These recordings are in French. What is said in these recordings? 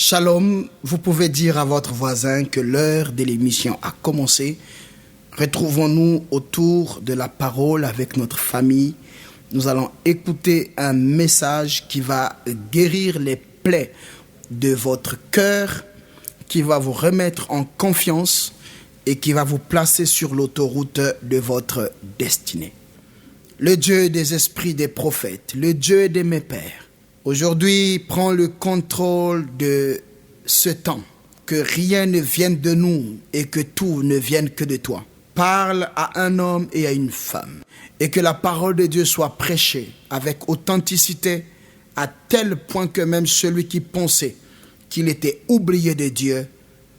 Shalom, vous pouvez dire à votre voisin que l'heure de l'émission a commencé. Retrouvons-nous autour de la parole avec notre famille. Nous allons écouter un message qui va guérir les plaies de votre cœur, qui va vous remettre en confiance et qui va vous placer sur l'autoroute de votre destinée. Le Dieu des esprits des prophètes, le Dieu de mes pères, aujourd'hui prends le contrôle de ce temps, que rien ne vienne de nous et que tout ne vienne que de toi. Parle à un homme et à une femme et que la parole de Dieu soit prêchée avec authenticité à tel point que même celui qui pensait qu'il était oublié de Dieu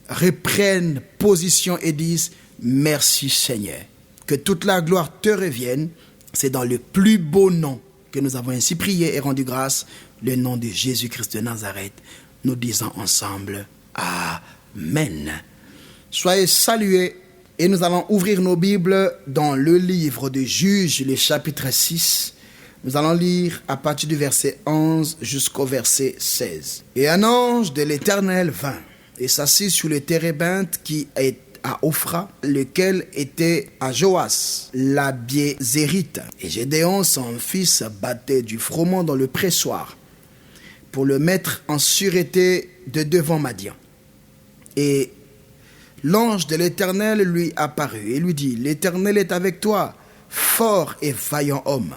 reprenne position et dise merci Seigneur. Que toute la gloire te revienne. C'est dans le plus beau nom que nous avons ainsi prié et rendu grâce, le nom de Jésus-Christ de Nazareth. Nous disons ensemble Amen. Soyez salués et nous allons ouvrir nos Bibles dans le livre de Juges, le chapitre 6. Nous allons lire à partir du verset 11 jusqu'au verset 16. Et un ange de l'Éternel vint et s'assit sur le térébinthe qui est à Ophra, lequel était à Joas, la Biézérite. Et Gédéon, son fils, battait du froment dans le pressoir pour le mettre en sûreté de devant Madian. Et l'ange de l'Éternel lui apparut et lui dit, l'Éternel est avec toi, fort et vaillant homme.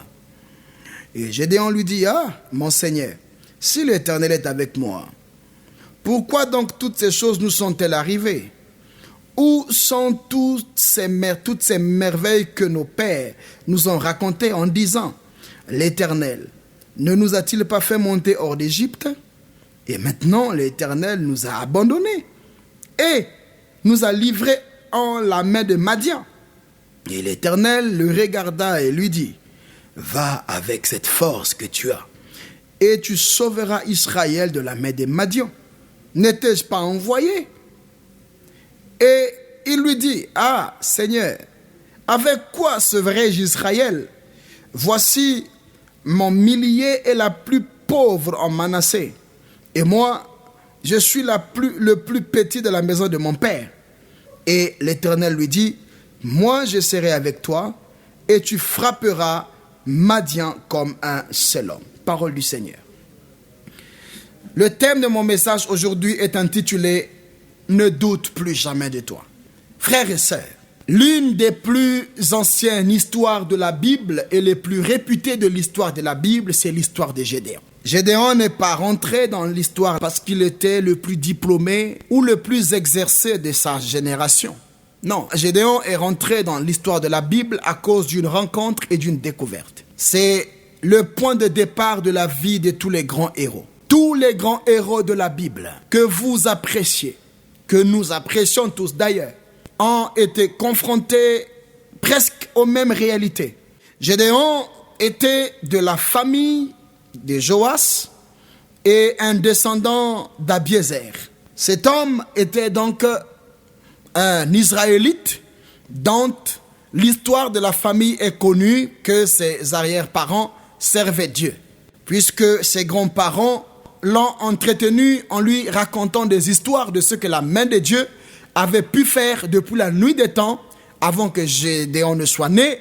Et Gédéon lui dit, mon Seigneur, si l'Éternel est avec moi, pourquoi donc toutes ces choses nous sont-elles arrivées? Où sont toutes ces merveilles que nos pères nous ont racontées en disant, l'Éternel ne nous a-t-il pas fait monter hors d'Égypte? Et maintenant l'Éternel nous a abandonnés et nous a livrés en la main de Madian. Et l'Éternel le regarda et lui dit, va avec cette force que tu as et tu sauveras Israël de la main de Madian. N'étais-je pas envoyé? Et il lui dit, Seigneur, avec quoi sauverai-je Israël? Voici, mon millier est la plus pauvre en Manassé. Et moi, je suis le plus petit de la maison de mon père. Et l'Éternel lui dit, moi je serai avec toi et tu frapperas Madian comme un seul homme. Parole du Seigneur. Le thème de mon message aujourd'hui est intitulé « Ne doute plus jamais de toi ». Frères et sœurs, l'une des plus anciennes histoires de la Bible et les plus réputées de l'histoire de la Bible, c'est l'histoire de Gédéon. Gédéon n'est pas rentré dans l'histoire parce qu'il était le plus diplômé ou le plus exercé de sa génération. Non, Gédéon est rentré dans l'histoire de la Bible à cause d'une rencontre et d'une découverte. C'est le point de départ de la vie de tous les grands héros. Tous les grands héros de la Bible que vous appréciez, que nous apprécions tous d'ailleurs, ont été confrontés presque aux mêmes réalités. Gédéon était de la famille de Joas et un descendant d'Abiézer. Cet homme était donc un Israélite dont l'histoire de la famille est connue, que ses arrière-parents servaient Dieu, puisque ses grands-parents l'ont entretenu en lui racontant des histoires de ce que la main de Dieu avait pu faire depuis la nuit des temps, avant que Gédéon ne soit né.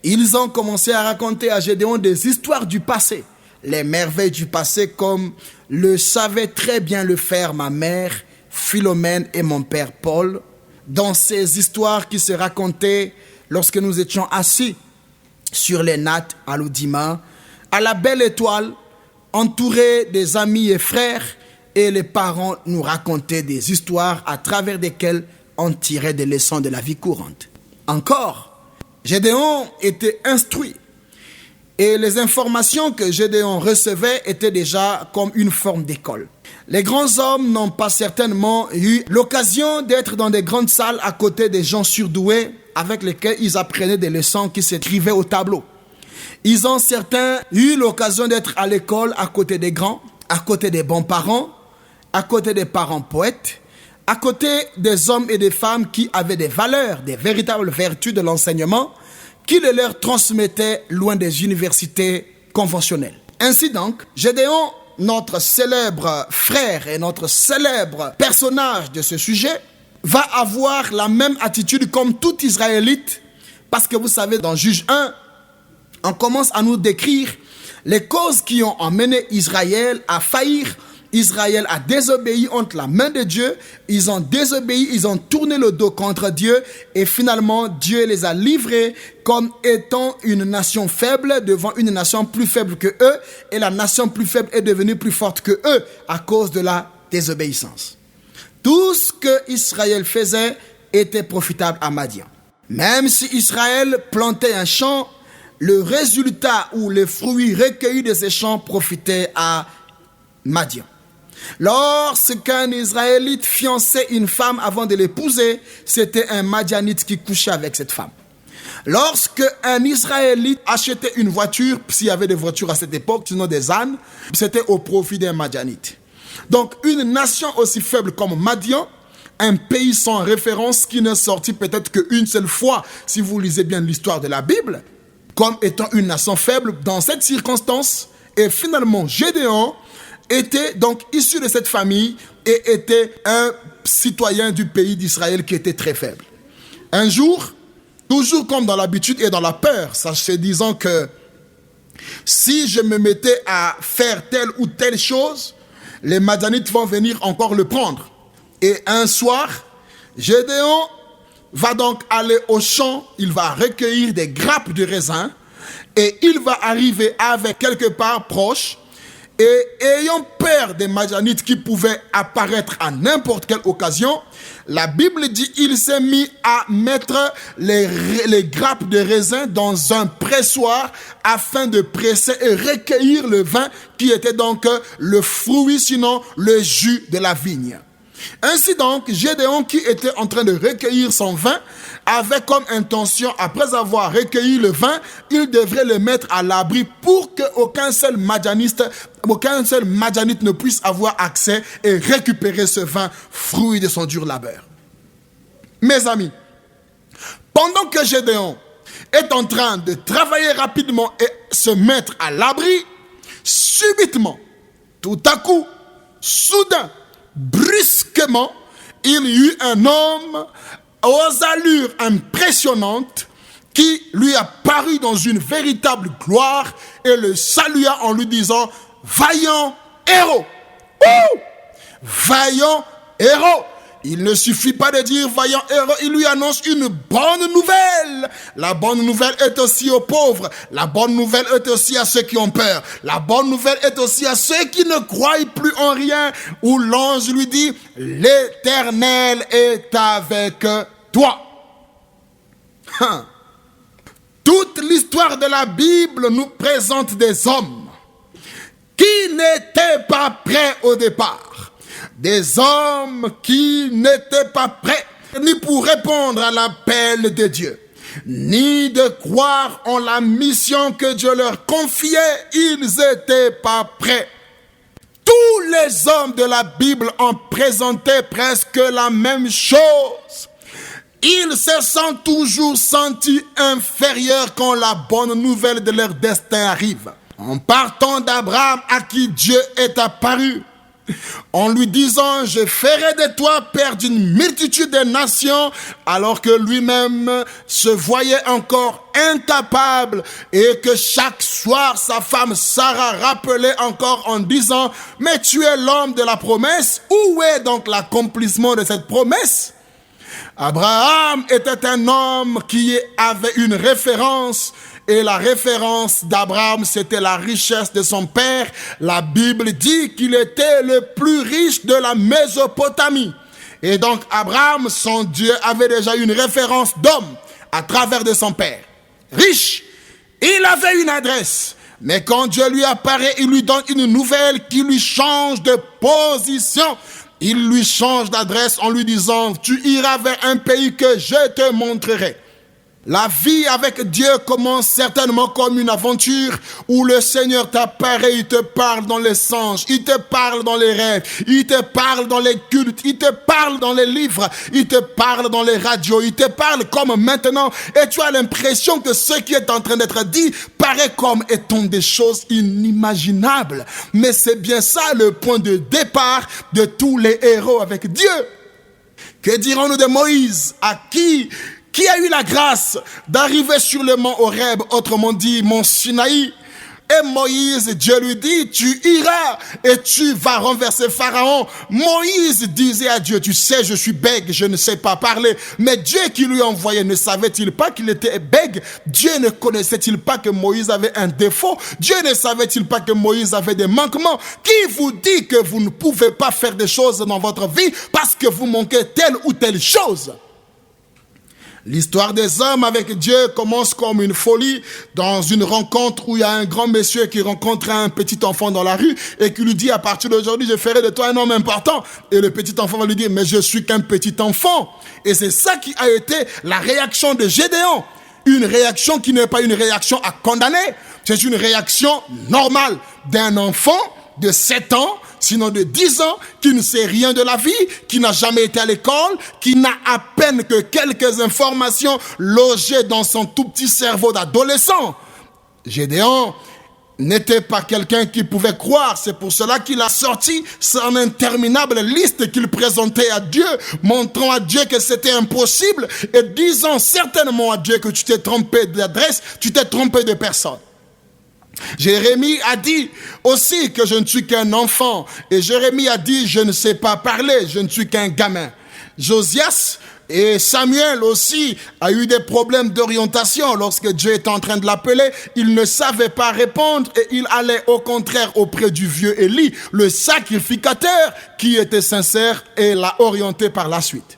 Ils ont commencé à raconter à Gédéon des histoires du passé, les merveilles du passé, comme le savait très bien le faire ma mère Philomène et mon père Paul, dans ces histoires qui se racontaient lorsque nous étions assis sur les nattes à l'Oudima, à la belle étoile, entourés des amis et frères, et les parents nous racontaient des histoires à travers desquelles on tirait des leçons de la vie courante. Encore, Gédéon était instruit et les informations que Gédéon recevait étaient déjà comme une forme d'école. Les grands hommes n'ont pas certainement eu l'occasion d'être dans des grandes salles à côté des gens surdoués avec lesquels ils apprenaient des leçons qui s'écrivaient au tableau. Ils ont certains eu l'occasion d'être à l'école à côté des grands, à côté des bons parents, à côté des parents poètes, à côté des hommes et des femmes qui avaient des valeurs, des véritables vertus de l'enseignement, qui le leur transmettaient loin des universités conventionnelles. Ainsi donc, Gédéon notre célèbre frère et notre célèbre personnage de ce sujet va avoir la même attitude comme tout Israélite, parce que vous savez, dans Juge 1, on commence à nous décrire les causes qui ont emmené Israël à faillir. Israël a désobéi entre la main de Dieu, ils ont désobéi, ils ont tourné le dos contre Dieu et finalement Dieu les a livrés comme étant une nation faible devant une nation plus faible que eux, et la nation plus faible est devenue plus forte que eux à cause de la désobéissance. Tout ce que Israël faisait était profitable à Madian. Même si Israël plantait un champ, le résultat ou les fruits recueillis de ces champs profitaient à Madian. Lorsqu'un Israélite fiançait une femme avant de l'épouser, c'était un Madianite qui couchait avec cette femme. Lorsque un Israélite achetait une voiture, s'il y avait des voitures à cette époque, sinon des ânes, c'était au profit d'un Madianite. Donc une nation aussi faible comme Madian, un pays sans référence qui n'est sorti peut-être qu'une seule fois, si vous lisez bien l'histoire de la Bible, comme étant une nation faible dans cette circonstance, et finalement Gédéon était donc issu de cette famille et était un citoyen du pays d'Israël qui était très faible. Un jour, toujours comme dans l'habitude et dans la peur, se disant que si je me mettais à faire telle ou telle chose, les Madianites vont venir encore le prendre. Et un soir, Gédéon va donc aller au champ, il va recueillir des grappes de raisin et il va arriver avec quelque part proche. Et ayant peur des Madianites qui pouvaient apparaître à n'importe quelle occasion, la Bible dit qu'il s'est mis à mettre les grappes de raisin dans un pressoir afin de presser et recueillir le vin qui était donc le fruit, sinon le jus de la vigne. Ainsi donc, Gédéon qui était en train de recueillir son vin avait comme intention, après avoir recueilli le vin, il devrait le mettre à l'abri pour qu'aucun seul Madianite ne puisse avoir accès et récupérer ce vin, fruit de son dur labeur. Mes amis, pendant que Gédéon est en train de travailler rapidement et se mettre à l'abri, subitement, tout à coup, soudain, brusquement, il y eut un homme aux allures impressionnantes qui lui apparut dans une véritable gloire et le salua en lui disant « Vaillant héros !» Vaillant héros! Il ne suffit pas de dire vaillant héros, il lui annonce une bonne nouvelle. La bonne nouvelle est aussi aux pauvres. La bonne nouvelle est aussi à ceux qui ont peur. La bonne nouvelle est aussi à ceux qui ne croient plus en rien. Où l'ange lui dit, l'Éternel est avec toi. Toute l'histoire de la Bible nous présente des hommes qui n'étaient pas prêts au départ. Des hommes qui n'étaient pas prêts ni pour répondre à l'appel de Dieu, ni de croire en la mission que Dieu leur confiait. Ils n'étaient pas prêts. Tous les hommes de la Bible ont présenté presque la même chose. Ils se sont toujours sentis inférieurs quand la bonne nouvelle de leur destin arrive. En partant d'Abraham à qui Dieu est apparu, en lui disant « Je ferai de toi père d'une multitude de nations », alors que lui-même se voyait encore incapable et que chaque soir sa femme Sarah rappelait encore en disant « Mais tu es l'homme de la promesse, où est donc l'accomplissement de cette promesse ?» Abraham était un homme qui avait une référence. Et la référence d'Abraham, c'était la richesse de son père. La Bible dit qu'il était le plus riche de la Mésopotamie. Et donc Abraham, son Dieu, avait déjà une référence d'homme à travers de son père. Riche, il avait une adresse. Mais quand Dieu lui apparaît, il lui donne une nouvelle qui lui change de position. Il lui change d'adresse en lui disant, tu iras vers un pays que je te montrerai. La vie avec Dieu commence certainement comme une aventure où le Seigneur t'apparaît, il te parle dans les songes, il te parle dans les rêves, il te parle dans les cultes, il te parle dans les livres, il te parle dans les radios, il te parle comme maintenant et tu as l'impression que ce qui est en train d'être dit paraît comme étant des choses inimaginables. Mais c'est bien ça le point de départ de tous les héros avec Dieu. Que dirons-nous de Moïse, à qui a eu la grâce d'arriver sur le mont Horeb, autrement dit, mont Sinaï? Et Moïse, Dieu lui dit, tu iras et tu vas renverser Pharaon. Moïse disait à Dieu, tu sais, je suis bègue, je ne sais pas parler. Mais Dieu qui lui envoyait, ne savait-il pas qu'il était bègue? Dieu ne connaissait-il pas que Moïse avait un défaut? Dieu ne savait-il pas que Moïse avait des manquements? Qui vous dit que vous ne pouvez pas faire des choses dans votre vie parce que vous manquez telle ou telle chose? L'histoire des hommes avec Dieu commence comme une folie dans une rencontre où il y a un grand monsieur qui rencontre un petit enfant dans la rue et qui lui dit à partir d'aujourd'hui je ferai de toi un homme important. Et le petit enfant va lui dire mais je suis qu'un petit enfant. Et c'est ça qui a été la réaction de Gédéon. Une réaction qui n'est pas une réaction à condamner, c'est une réaction normale d'un enfant de 7 ans, sinon de 10 ans, qui ne sait rien de la vie, qui n'a jamais été à l'école, qui n'a à peine que quelques informations logées dans son tout petit cerveau d'adolescent. Gédéon n'était pas quelqu'un qui pouvait croire. C'est pour cela qu'il a sorti son interminable liste qu'il présentait à Dieu, montrant à Dieu que c'était impossible et disant certainement à Dieu que tu t'es trompé d'adresse, tu t'es trompé de personne. Jérémie a dit aussi que je ne suis qu'un enfant. Et Jérémie a dit je ne sais pas parler, je ne suis qu'un gamin. Josias et Samuel aussi a eu des problèmes d'orientation. Lorsque Dieu était en train de l'appeler, il ne savait pas répondre et il allait au contraire auprès du vieux Élie, le sacrificateur qui était sincère et l'a orienté par la suite.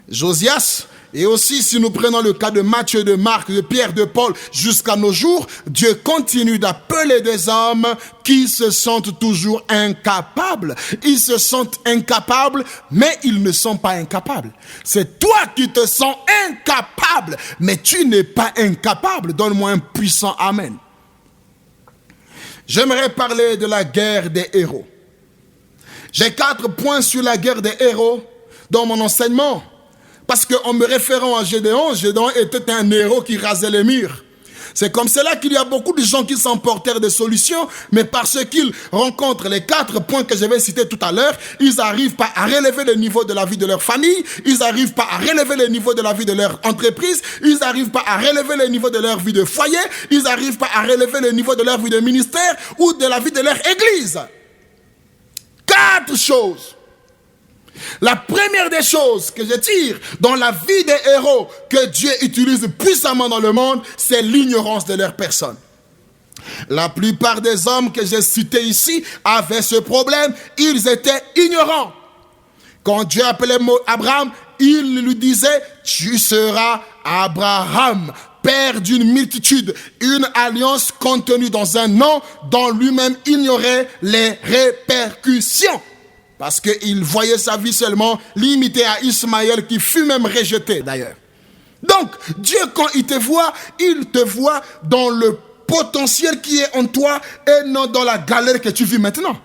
Josias. Et aussi, si nous prenons le cas de Matthieu, de Marc, de Pierre, de Paul, jusqu'à nos jours, Dieu continue d'appeler des hommes qui se sentent toujours incapables. Ils se sentent incapables, mais ils ne sont pas incapables. C'est toi qui te sens incapable, mais tu n'es pas incapable. Donne-moi un puissant amen. J'aimerais parler de la guerre des héros. J'ai 4 points sur la guerre des héros dans mon enseignement. Parce qu'en me référant à Gédéon, Gédéon était un héros qui rasait les murs. C'est comme cela qu'il y a beaucoup de gens qui s'emportèrent des solutions, mais parce qu'ils rencontrent les 4 points que je vais citer tout à l'heure, ils n'arrivent pas à relever le niveau de la vie de leur famille, ils n'arrivent pas à relever le niveau de la vie de leur entreprise, ils n'arrivent pas à relever le niveau de leur vie de foyer, ils n'arrivent pas à relever le niveau de leur vie de ministère ou de la vie de leur église. 4 choses. La première des choses que je tire dans la vie des héros que Dieu utilise puissamment dans le monde, c'est l'ignorance de leur personne. La plupart des hommes que j'ai cités ici avaient ce problème, ils étaient ignorants. Quand Dieu appelait Abraham, il lui disait « Tu seras Abraham ». Père d'une multitude, une alliance contenue dans un nom dont lui-même ignorait les répercussions. Parce qu'il voyait sa vie seulement limitée à Ismaël qui fut même rejeté d'ailleurs. Donc, Dieu quand il te voit dans le potentiel qui est en toi et non dans la galère que tu vis maintenant.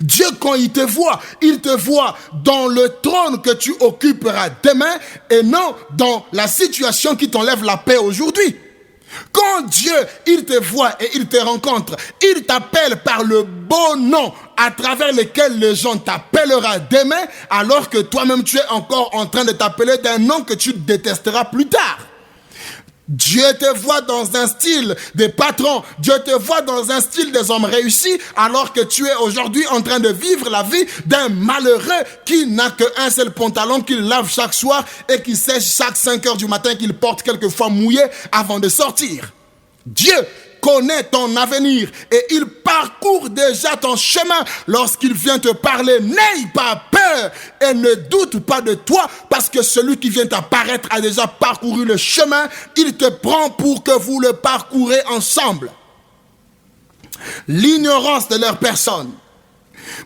Dieu quand il te voit dans le trône que tu occuperas demain et non dans la situation qui t'enlève la paix aujourd'hui. Quand Dieu, il te voit et il te rencontre, il t'appelle par le beau nom à travers lequel les gens t'appelleront demain, alors que toi-même tu es encore en train de t'appeler d'un nom que tu détesteras plus tard. Dieu te voit dans un style des patrons, Dieu te voit dans un style des hommes réussis, alors que tu es aujourd'hui en train de vivre la vie d'un malheureux qui n'a qu'un seul pantalon qu'il lave chaque soir et qui sèche chaque 5 heures du matin, qu'il porte quelquefois mouillé avant de sortir. Dieu connaît ton avenir et il parcourt déjà ton chemin. Lorsqu'il vient te parler, n'aie pas peur et ne doute pas de toi, parce que celui qui vient t'apparaître a déjà parcouru le chemin. Il te prend pour que vous le parcourez ensemble. L'ignorance de leur personne.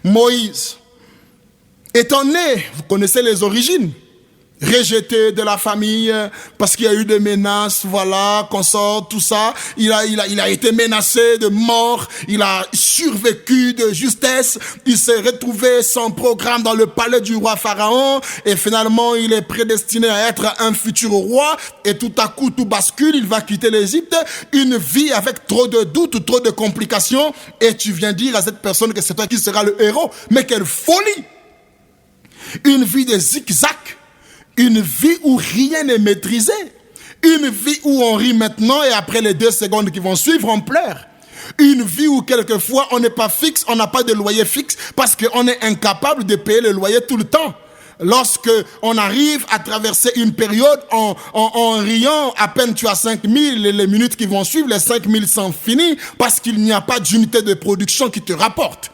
Moïse étant né, vous connaissez les origines, rejeté de la famille parce qu'il y a eu des menaces, voilà, consort, tout ça. Il a été menacé de mort. Il a survécu de justesse. Il s'est retrouvé sans programme dans le palais du roi Pharaon. Et finalement, il est prédestiné à être un futur roi. Et tout à coup, tout bascule. Il va quitter l'Égypte. Une vie avec trop de doutes, trop de complications. Et tu viens dire à cette personne que c'est toi qui seras le héros. Mais quelle folie! Une vie de zigzag. Une vie où rien n'est maîtrisé. Une vie où on rit maintenant et après les 2 secondes qui vont suivre, on pleure. Une vie où quelquefois on n'est pas fixe, on n'a pas de loyer fixe parce qu'on est incapable de payer le loyer tout le temps. Lorsque on arrive à traverser une période en riant, à peine tu as 5000, les minutes qui vont suivre, les 5000 sont finis parce qu'il n'y a pas d'unité de production qui te rapporte.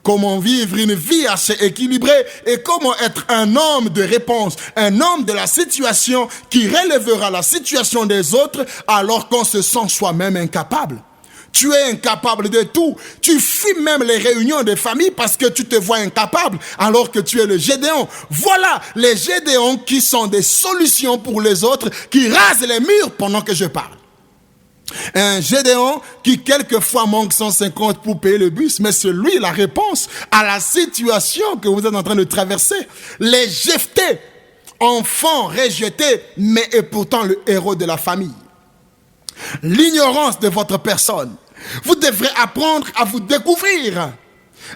Comment vivre une vie assez équilibrée et comment être un homme de réponse, un homme de la situation qui relèvera la situation des autres alors qu'on se sent soi-même incapable. Tu es incapable de tout. Tu fuis même les réunions de famille parce que tu te vois incapable alors que tu es le Gédéon. Voilà les Gédéons qui sont des solutions pour les autres qui rasent les murs pendant que je parle. Un Gédéon qui quelquefois manque 150 pour payer le bus, mais c'est lui la réponse à la situation que vous êtes en train de traverser. Les Jephthé, enfants rejetés, mais est pourtant le héros de la famille. L'ignorance de votre personne. Vous devrez apprendre à vous découvrir,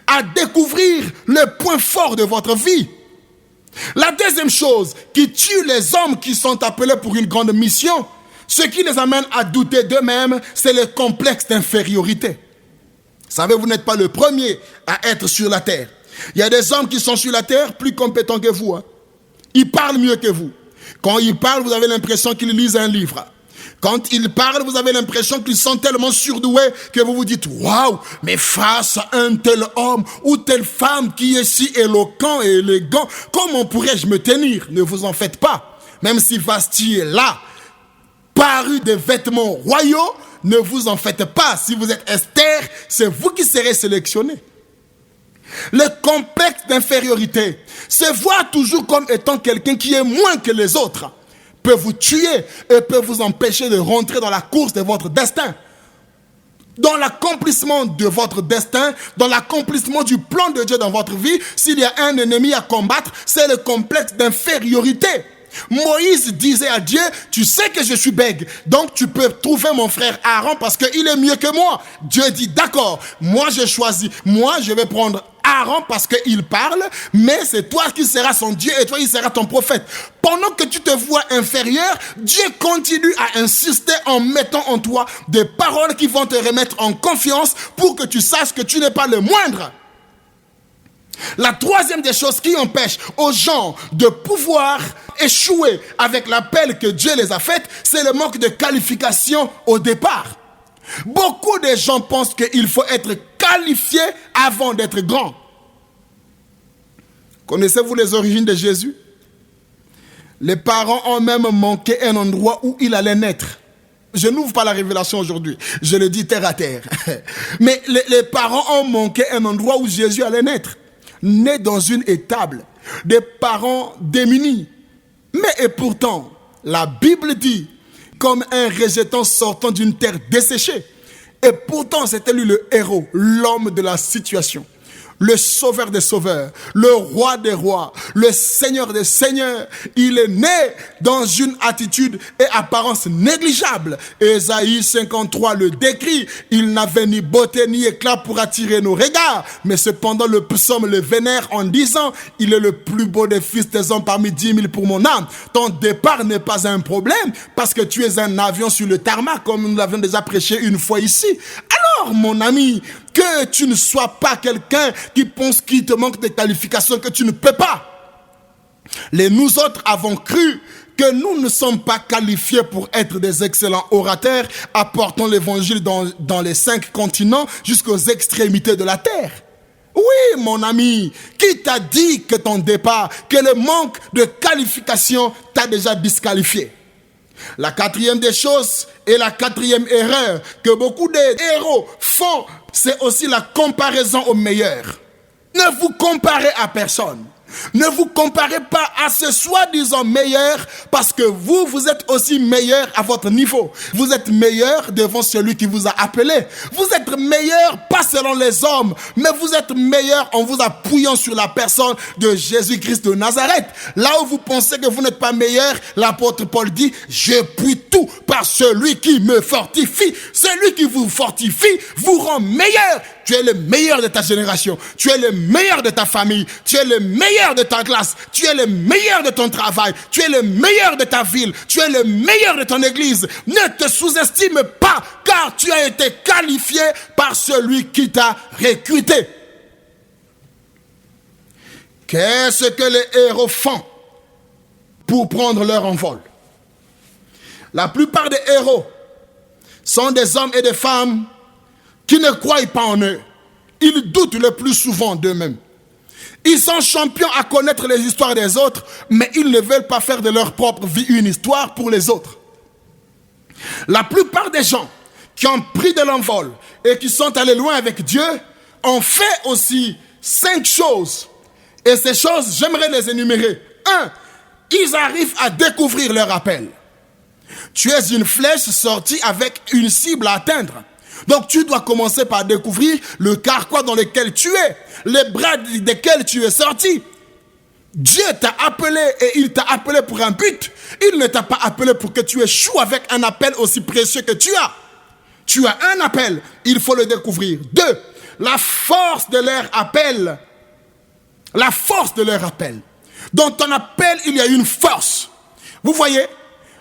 à découvrir le point fort de votre vie. La deuxième chose qui tue les hommes qui sont appelés pour une grande mission, ce qui les amène à douter d'eux-mêmes, c'est le complexe d'infériorité. Vous savez, vous n'êtes pas le premier à être sur la terre. Il y a des hommes qui sont sur la terre plus compétents que vous. Ils parlent mieux que vous. Quand ils parlent, vous avez l'impression qu'ils lisent un livre. Quand ils parlent, vous avez l'impression qu'ils sont tellement surdoués que vous vous dites « Waouh, mais face à un tel homme ou telle femme qui est si éloquent et élégant, comment pourrais-je me tenir ?» Ne vous en faites pas. Même si Vasti est là, paru de vêtements royaux, ne vous en faites pas. Si vous êtes Esther, c'est vous qui serez sélectionné. Le complexe d'infériorité, se voir toujours comme étant quelqu'un qui est moins que les autres, peut vous tuer et peut vous empêcher de rentrer dans la course de votre destin. Dans l'accomplissement de votre destin, dans l'accomplissement du plan de Dieu dans votre vie, s'il y a un ennemi à combattre, c'est le complexe d'infériorité. Moïse disait à Dieu, tu sais que je suis bègue, donc tu peux trouver mon frère Aaron parce qu'il est mieux que moi. Dieu dit, d'accord, moi j'ai choisi, moi je vais prendre Aaron parce qu'il parle, mais c'est toi qui seras son Dieu et toi il sera ton prophète. Pendant que tu te vois inférieur, Dieu continue à insister en mettant en toi des paroles qui vont te remettre en confiance pour que tu saches que tu n'es pas le moindre. La troisième des choses qui empêche aux gens de pouvoir échouer avec l'appel que Dieu les a fait, c'est le manque de qualification au départ. Beaucoup de gens pensent qu'il faut être qualifié avant d'être grand. Connaissez-vous les origines de Jésus? Les parents ont même manqué un endroit où il allait naître. Je n'ouvre pas la révélation aujourd'hui, je le dis terre à terre. Mais les parents ont manqué un endroit où Jésus allait naître. Né dans une étable, des parents démunis. Mais et pourtant, la Bible dit, comme un rejeton sortant d'une terre desséchée. Et pourtant, c'était lui le héros, l'homme de la situation. Le sauveur des sauveurs, le roi des rois, le seigneur des seigneurs. Il est né dans une attitude et apparence négligeable. Ésaïe 53 le décrit. Il n'avait ni beauté ni éclat pour attirer nos regards. Mais cependant, le psaume le vénère en disant, il est le plus beau des fils des hommes parmi 10 000 pour mon âme. Ton départ n'est pas un problème parce que tu es un avion sur le tarmac, comme nous l'avons déjà prêché une fois ici. Alors, mon ami, que tu ne sois pas quelqu'un qui pense qu'il te manque de qualifications, que tu ne peux pas. Nous autres avons cru que nous ne sommes pas qualifiés pour être des excellents orateurs, apportant l'évangile dans les 5 continents jusqu'aux extrémités de la terre. Oui, mon ami, qui t'a dit que ton départ, que le manque de qualification t'a déjà disqualifié? La quatrième des choses et la quatrième erreur que beaucoup de héros font, c'est aussi la comparaison aux meilleurs. Ne vous comparez à personne. Ne vous comparez pas à ce soi-disant meilleur parce que vous êtes aussi meilleur à votre niveau. Vous êtes meilleur devant celui qui vous a appelé. Vous êtes meilleur pas selon les hommes, mais vous êtes meilleur en vous appuyant sur la personne de Jésus-Christ de Nazareth. Là où vous pensez que vous n'êtes pas meilleur, l'apôtre Paul dit « Je puis tout par celui qui me fortifie ». Celui qui vous fortifie vous rend meilleur. Tu es le meilleur de ta génération. Tu es le meilleur de ta famille. Tu es le meilleur de ta classe. Tu es le meilleur de ton travail. Tu es le meilleur de ta ville. Tu es le meilleur de ton église. Ne te sous-estime pas, car tu as été qualifié par celui qui t'a recruté. Qu'est-ce que les héros font pour prendre leur envol? La plupart des héros sont des hommes et des femmes qui ne croient pas en eux. Ils doutent le plus souvent d'eux-mêmes. Ils sont champions à connaître les histoires des autres, mais ils ne veulent pas faire de leur propre vie une histoire pour les autres. La plupart des gens qui ont pris de l'envol et qui sont allés loin avec Dieu ont fait aussi 5 choses. Et ces choses, j'aimerais les énumérer. 1. Ils arrivent à découvrir leur appel. Tu es une flèche sortie avec une cible à atteindre. Donc tu dois commencer par découvrir le carquois dans lequel tu es, les bras desquels tu es sorti. Dieu t'a appelé et il t'a appelé pour un but. Il ne t'a pas appelé pour que tu échoues avec un appel aussi précieux que tu as. Tu as un appel, il faut le découvrir. 2. La force de leur appel. La force de leur appel. Dans ton appel, il y a une force. Vous voyez,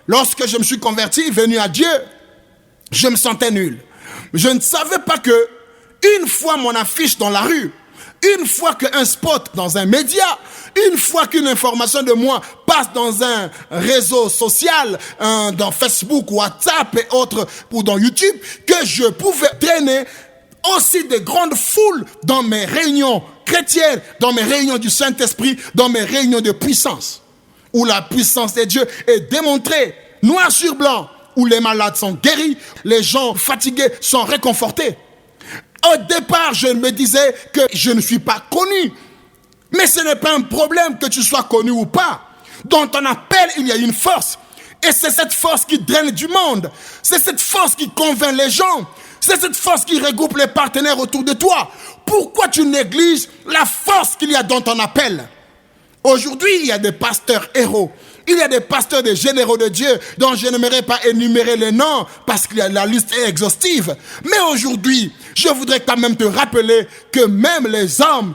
lorsque je me suis converti, venu à Dieu, je me sentais nul. Je ne savais pas que, une fois mon affiche dans la rue, une fois qu'un spot dans un média, une fois qu'une information de moi passe dans un réseau social, dans Facebook, WhatsApp et autres, ou dans YouTube, que je pouvais traîner aussi de grandes foules dans mes réunions chrétiennes, dans mes réunions du Saint-Esprit, dans mes réunions de puissance, où la puissance de Dieu est démontrée, noir sur blanc, où les malades sont guéris, les gens fatigués sont réconfortés. Au départ, je me disais que je ne suis pas connu. Mais ce n'est pas un problème que tu sois connu ou pas. Dans ton appel, il y a une force. Et c'est cette force qui draine du monde. C'est cette force qui convainc les gens. C'est cette force qui regroupe les partenaires autour de toi. Pourquoi tu négliges la force qu'il y a dans ton appel? Aujourd'hui, il y a des pasteurs héros. Il y a des pasteurs des généraux de Dieu dont je n'aimerais pas énumérer les noms parce que la liste est exhaustive. Mais aujourd'hui, je voudrais quand même te rappeler que même les hommes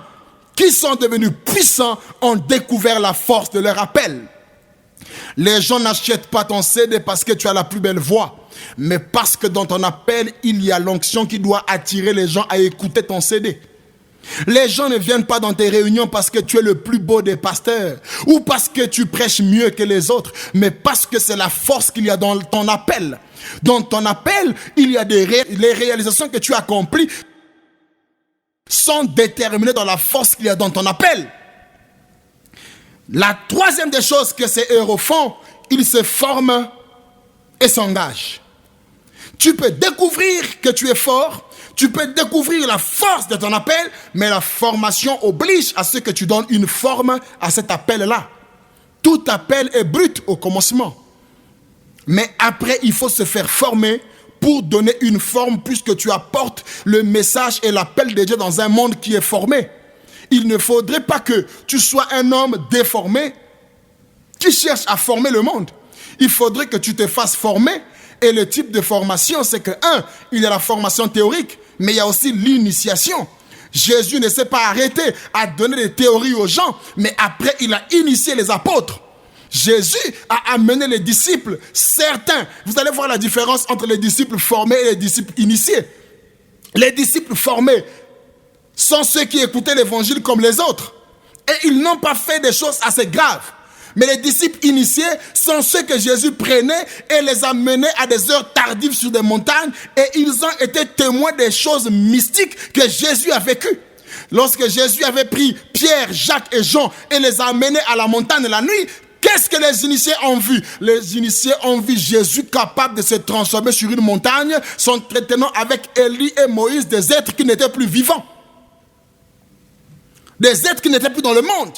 qui sont devenus puissants ont découvert la force de leur appel. Les gens n'achètent pas ton CD parce que tu as la plus belle voix, mais parce que dans ton appel, il y a l'onction qui doit attirer les gens à écouter ton CD. Les gens ne viennent pas dans tes réunions parce que tu es le plus beau des pasteurs ou parce que tu prêches mieux que les autres, mais parce que c'est la force qu'il y a dans ton appel. Dans ton appel, il y a les réalisations que tu accomplis sont déterminées dans la force qu'il y a dans ton appel. La troisième des choses que ces héros font, ils se forment et s'engagent. Tu peux découvrir que tu es fort, tu peux découvrir la force de ton appel, mais la formation oblige à ce que tu donnes une forme à cet appel-là. Tout appel est brut au commencement. Mais après, il faut se faire former pour donner une forme puisque tu apportes le message et l'appel de Dieu dans un monde qui est formé. Il ne faudrait pas que tu sois un homme déformé qui cherche à former le monde. Il faudrait que tu te fasses former. Et le type de formation, c'est que, il y a la formation théorique, mais il y a aussi l'initiation. Jésus ne s'est pas arrêté à donner des théories aux gens, mais après, il a initié les apôtres. Jésus a amené les disciples, certains. Vous allez voir la différence entre les disciples formés et les disciples initiés. Les disciples formés sont ceux qui écoutaient l'évangile comme les autres. Et ils n'ont pas fait des choses assez graves. Mais les disciples initiés sont ceux que Jésus prenait et les amenait à des heures tardives sur des montagnes et ils ont été témoins des choses mystiques que Jésus a vécues. Lorsque Jésus avait pris Pierre, Jacques et Jean et les a amenés à la montagne la nuit, qu'est-ce que les initiés ont vu? Les initiés ont vu Jésus capable de se transformer sur une montagne, s'entretenant avec Élie et Moïse, des êtres qui n'étaient plus vivants. Des êtres qui n'étaient plus dans le monde.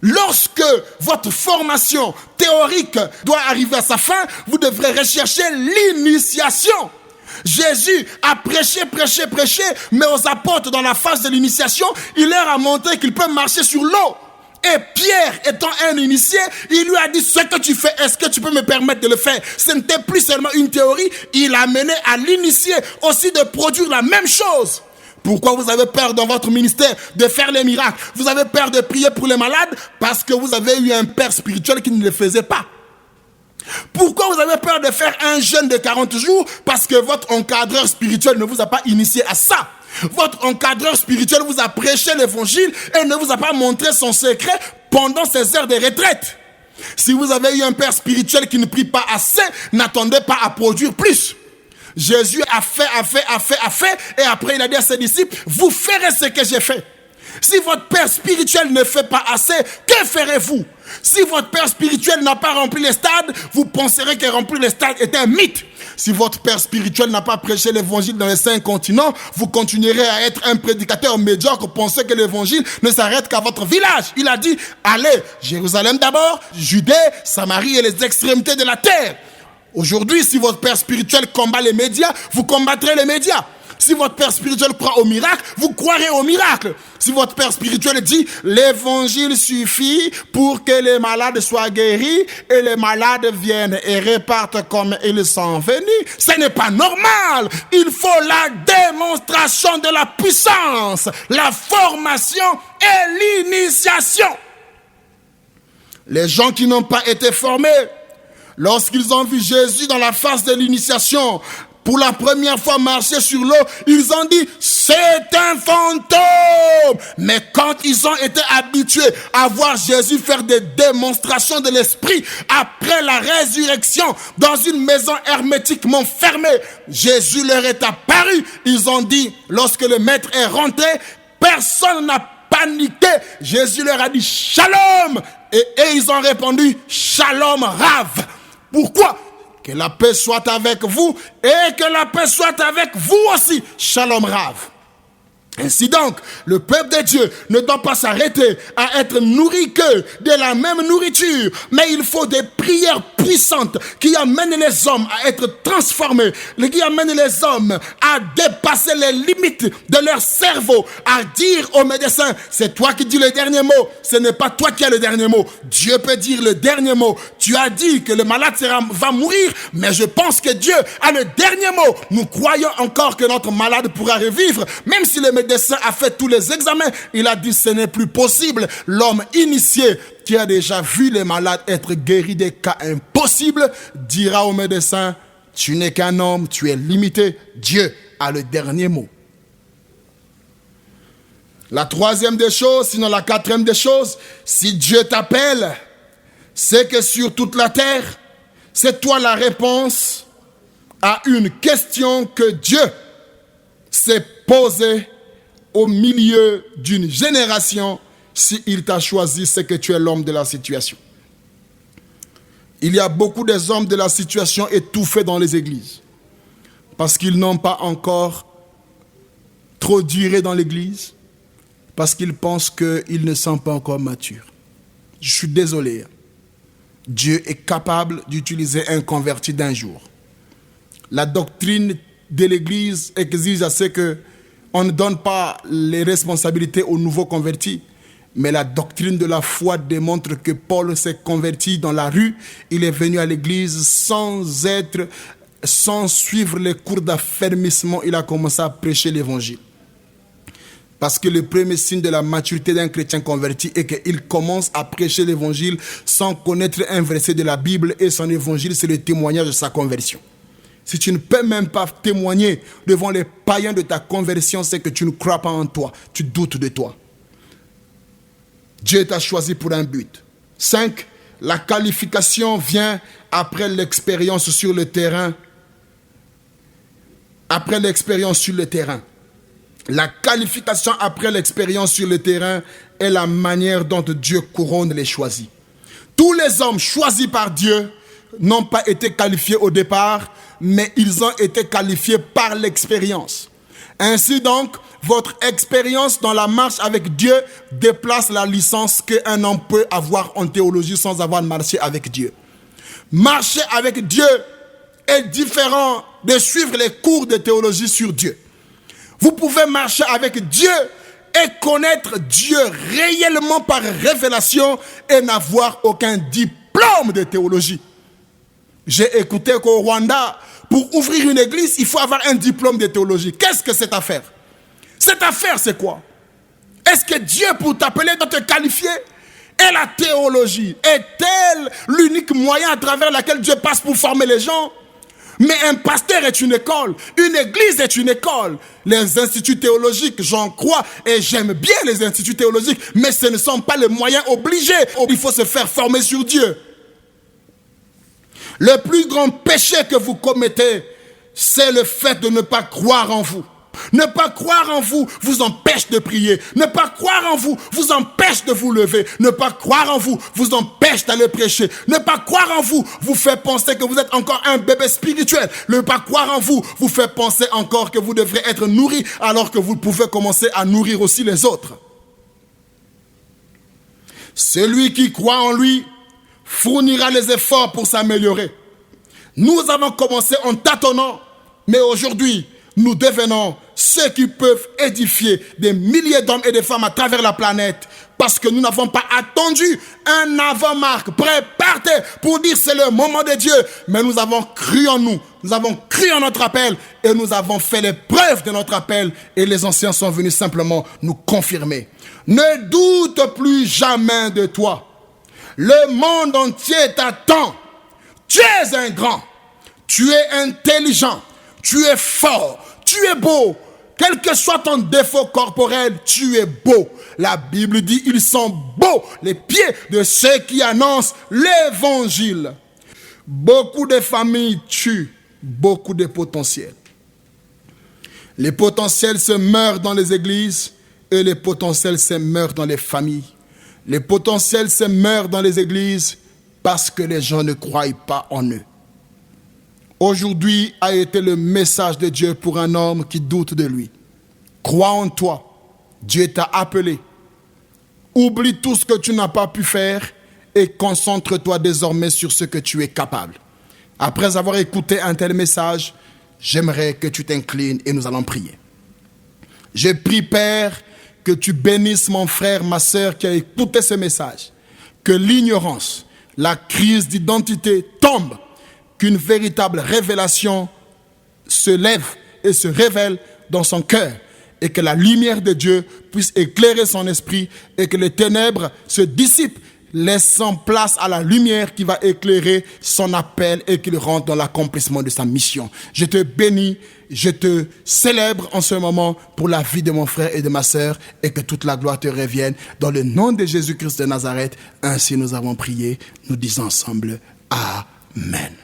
Lorsque votre formation théorique doit arriver à sa fin, vous devrez rechercher l'initiation. Jésus a prêché, mais aux apôtres dans la phase de l'initiation, il leur a montré qu'ils peuvent marcher sur l'eau. Et Pierre, étant un initié, il lui a dit, ce que tu fais, est-ce que tu peux me permettre de le faire? Ce n'était plus seulement une théorie, il a mené à l'initié aussi de produire la même chose. Pourquoi vous avez peur dans votre ministère de faire les miracles? Vous avez peur de prier pour les malades? Parce que vous avez eu un père spirituel qui ne le faisait pas. Pourquoi vous avez peur de faire un jeûne de 40 jours? Parce que votre encadreur spirituel ne vous a pas initié à ça. Votre encadreur spirituel vous a prêché l'évangile et ne vous a pas montré son secret pendant ces heures de retraite. Si vous avez eu un père spirituel qui ne prie pas assez, n'attendez pas à produire plus. Jésus a fait, et après il a dit à ses disciples, vous ferez ce que j'ai fait. Si votre père spirituel ne fait pas assez, que ferez-vous? Si votre père spirituel n'a pas rempli les stades, vous penserez que remplir les stades est un mythe. Si votre père spirituel n'a pas prêché l'évangile dans les 5 continents, vous continuerez à être un prédicateur médiocre, pensez que l'évangile ne s'arrête qu'à votre village. Il a dit, allez, Jérusalem d'abord, Judée, Samarie et les extrémités de la terre. Aujourd'hui, si votre père spirituel combat les médias, vous combattrez les médias. Si votre père spirituel croit au miracle, vous croirez au miracle. Si votre père spirituel dit l'évangile suffit pour que les malades soient guéris et les malades viennent et repartent comme ils sont venus, ce n'est pas normal. Il faut la démonstration de la puissance, la formation et l'initiation. Les gens qui n'ont pas été formés, lorsqu'ils ont vu Jésus dans la phase de l'initiation, pour la première fois marcher sur l'eau, ils ont dit, c'est un fantôme. Mais quand ils ont été habitués à voir Jésus faire des démonstrations de l'esprit après la résurrection dans une maison hermétiquement fermée, Jésus leur est apparu. Ils ont dit, lorsque le maître est rentré, personne n'a paniqué. Jésus leur a dit, shalom. Et ils ont répondu, shalom Rav. Pourquoi? Que la paix soit avec vous et que la paix soit avec vous aussi. Shalom Rav. Ainsi donc, le peuple de Dieu ne doit pas s'arrêter à être nourri que de la même nourriture, mais il faut des prières puissantes qui amènent les hommes à être transformés, qui amènent les hommes à dépasser les limites de leur cerveau, à dire aux médecins, c'est toi qui dis le dernier mot, ce n'est pas toi qui as le dernier mot, Dieu peut dire le dernier mot. Tu as dit que le malade va mourir, mais je pense que Dieu a le dernier mot. Nous croyons encore que notre malade pourra revivre, même si le médecin a fait tous les examens, il a dit ce n'est plus possible. L'homme initié qui a déjà vu les malades être guéris des cas impossibles dira au médecin, tu n'es qu'un homme, tu es limité, Dieu a le dernier mot. La troisième des choses, sinon la quatrième des choses, si Dieu t'appelle, c'est que sur toute la terre, c'est toi la réponse à une question que Dieu s'est posée au milieu d'une génération. S'il t'a choisi, c'est que tu es l'homme de la situation. Il y a beaucoup des hommes de la situation étouffés dans les églises parce qu'ils n'ont pas encore trop duré dans l'église, parce qu'ils pensent qu'ils ne sont pas encore matures. Je suis désolé. Dieu est capable d'utiliser un converti d'un jour. La doctrine de l'église exige à ce que on ne donne pas les responsabilités aux nouveaux convertis. Mais la doctrine de la foi démontre que Paul s'est converti dans la rue. Il est venu à l'église sans suivre les cours d'affermissement. Il a commencé à prêcher l'évangile. Parce que le premier signe de la maturité d'un chrétien converti est qu'il commence à prêcher l'évangile sans connaître un verset de la Bible. Et son évangile, c'est le témoignage de sa conversion. Si tu ne peux même pas témoigner devant les païens de ta conversion, c'est que tu ne crois pas en toi, tu doutes de toi. Dieu t'a choisi pour un but. 5. La qualification vient après l'expérience sur le terrain. Après l'expérience sur le terrain. La qualification après l'expérience sur le terrain est la manière dont Dieu couronne les choisis. Tous les hommes choisis par Dieu n'ont pas été qualifiés au départ, mais ils ont été qualifiés par l'expérience. Ainsi donc, votre expérience dans la marche avec Dieu déplace la licence qu'un homme peut avoir en théologie sans avoir marché avec Dieu. Marcher avec Dieu est différent de suivre les cours de théologie sur Dieu. Vous pouvez marcher avec Dieu et connaître Dieu réellement par révélation et n'avoir aucun diplôme de théologie. J'ai écouté qu'au Rwanda, pour ouvrir une église, il faut avoir un diplôme de théologie. Qu'est-ce que cette affaire? Cette affaire, c'est quoi? Est-ce que Dieu, pour t'appeler, doit te qualifier? Et la théologie est-elle l'unique moyen à travers lequel Dieu passe pour former les gens? Mais un pasteur est une école, une église est une école. Les instituts théologiques, j'en crois et j'aime bien les instituts théologiques, mais ce ne sont pas les moyens obligés. Il faut se faire former sur Dieu. Le plus grand péché que vous commettez, c'est le fait de ne pas croire en vous. Ne pas croire en vous vous empêche de prier. Ne pas croire en vous vous empêche de vous lever. Ne pas croire en vous vous empêche d'aller prêcher. Ne pas croire en vous vous fait penser que vous êtes encore un bébé spirituel. Ne pas croire en vous vous fait penser encore que vous devrez être nourri alors que vous pouvez commencer à nourrir aussi les autres. Celui qui croit en lui fournira les efforts pour s'améliorer. Nous avons commencé en tâtonnant, mais aujourd'hui, nous devenons ceux qui peuvent édifier des milliers d'hommes et de femmes à travers la planète parce que nous n'avons pas attendu un avant-marque. Prépare-toi pour dire c'est le moment de Dieu. Mais nous avons cru en nous. Nous avons cru en notre appel et nous avons fait les preuves de notre appel et les anciens sont venus simplement nous confirmer. Ne doute plus jamais de toi. Le monde entier t'attend. Tu es un grand. Tu es intelligent. Tu es fort. Tu es beau. Quel que soit ton défaut corporel, tu es beau. La Bible dit, ils sont beaux, les pieds de ceux qui annoncent l'évangile. Beaucoup de familles tuent beaucoup de potentiels. Les potentiels se meurent dans les églises et les potentiels se meurent dans les familles. Les potentiels se meurent dans les églises parce que les gens ne croient pas en eux. Aujourd'hui a été le message de Dieu pour un homme qui doute de lui. Crois en toi. Dieu t'a appelé. Oublie tout ce que tu n'as pas pu faire et concentre-toi désormais sur ce que tu es capable. Après avoir écouté un tel message, j'aimerais que tu t'inclines et nous allons prier. Je prie, Père, que tu bénisses mon frère, ma sœur qui a écouté ce message. Que l'ignorance, la crise d'identité tombe. Qu'une véritable révélation se lève et se révèle dans son cœur et que la lumière de Dieu puisse éclairer son esprit et que les ténèbres se dissipent, laissant place à la lumière qui va éclairer son appel et qu'il rentre dans l'accomplissement de sa mission. Je te bénis, je te célèbre en ce moment pour la vie de mon frère et de ma sœur et que toute la gloire te revienne. Dans le nom de Jésus-Christ de Nazareth, ainsi nous avons prié, nous disons ensemble Amen.